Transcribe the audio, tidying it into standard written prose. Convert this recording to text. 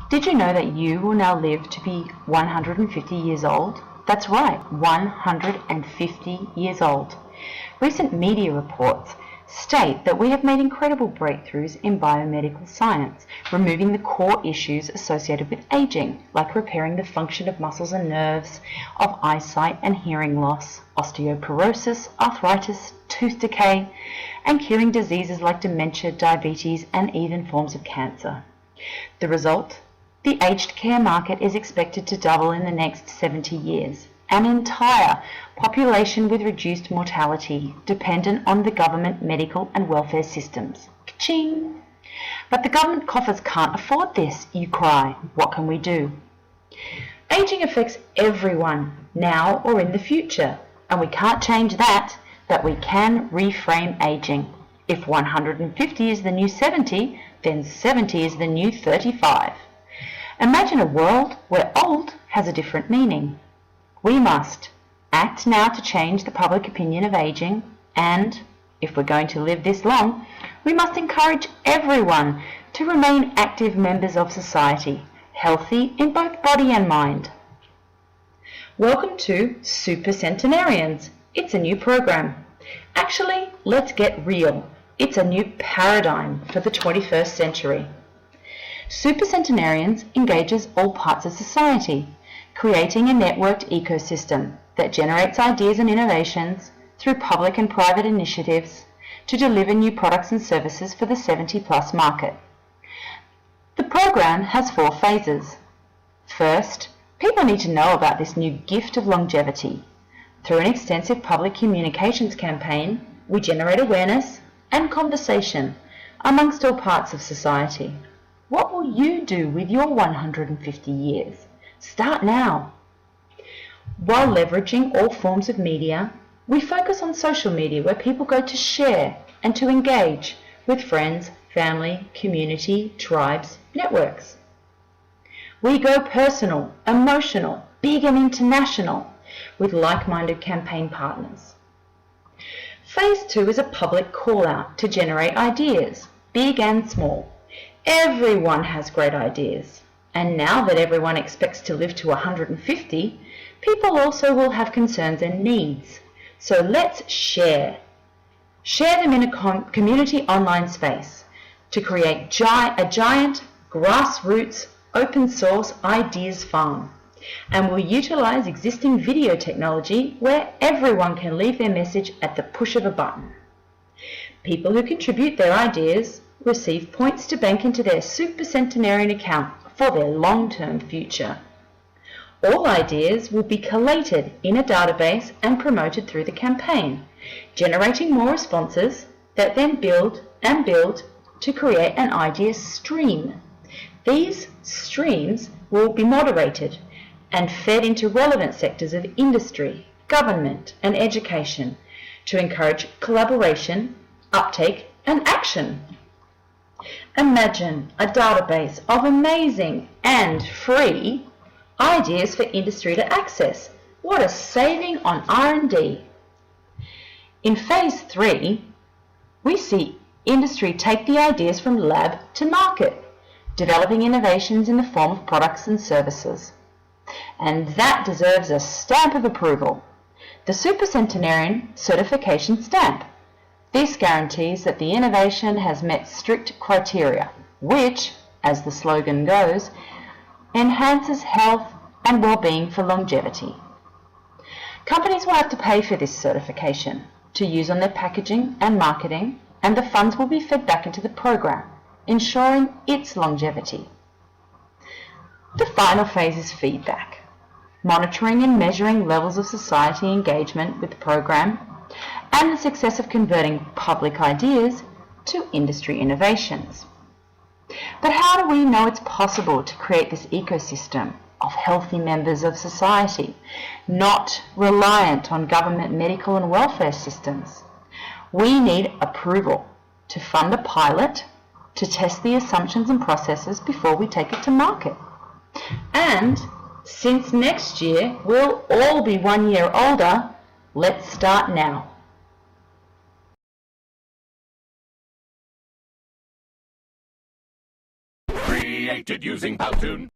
Did you know that you will now live to be 150 years old? That's right, 150 years old. Recent media reports state that we have made incredible breakthroughs in biomedical science, removing the core issues associated with aging, like repairing the function of muscles and nerves, of eyesight and hearing loss, osteoporosis, arthritis, tooth decay, and curing diseases like dementia, diabetes, and even forms of cancer. The result? The aged care market is expected to double in the next 70 years. An entire population with reduced mortality, dependent on the government medical and welfare systems. Ka-ching! But the government coffers can't afford this, you cry. What can we do? Aging affects everyone, now or in the future, and we can't change that, but we can reframe aging. If 150 is the new 70, then 70 is the new 35. Imagine a world where old has a different meaning. We must act now to change the public opinion of aging, and, if we're going to live this long, we must encourage everyone to remain active members of society, healthy in both body and mind. Welcome to Super Centenarians. It's a new program. Actually, let's get real. It's a new paradigm for the 21st century. Super Centenarians engages all parts of society, creating a networked ecosystem that generates ideas and innovations through public and private initiatives to deliver new products and services for the 70-plus market. The program has 4 phases. First, people need to know about this new gift of longevity. Through an extensive public communications campaign, we generate awareness and conversation amongst all parts of society. What will you do with your 150 years? Start now. While leveraging all forms of media, we focus on social media where people go to share and to engage with friends, family, community, tribes, networks. We go personal, emotional, big and international with like-minded campaign partners. Phase 2 is a public call-out to generate ideas, big and small. Everyone has great ideas. And now that everyone expects to live to 150, people also will have concerns and needs. So let's share. Share them in a community online space to create a giant, grassroots, open source ideas farm. And we'll utilize existing video technology where everyone can leave their message at the push of a button. People who contribute their ideas receive points to bank into their Super Centenarian account for their long-term future. All ideas will be collated in a database and promoted through the campaign, generating more responses that then build and build to create an idea stream. These streams will be moderated and fed into relevant sectors of industry, government, and education to encourage collaboration, uptake, and action. Imagine a database of amazing and free ideas for industry to access. What a saving on R&D. In Phase 3, we see industry take the ideas from lab to market, developing innovations in the form of products and services. And that deserves a stamp of approval, the Super Centenarian Certification Stamp. This guarantees that the innovation has met strict criteria, which, as the slogan goes, enhances health and well-being for longevity. Companies will have to pay for this certification to use on their packaging and marketing, and the funds will be fed back into the program, ensuring its longevity. The final phase is feedback, monitoring and measuring levels of society engagement with the program, and the success of converting public ideas to industry innovations. But how do we know it's possible to create this ecosystem of healthy members of society, not reliant on government medical and welfare systems? We need approval to fund a pilot to test the assumptions and processes before we take it to market. And since next year we'll all be 1 year older, let's start now. Free created using Powtoon.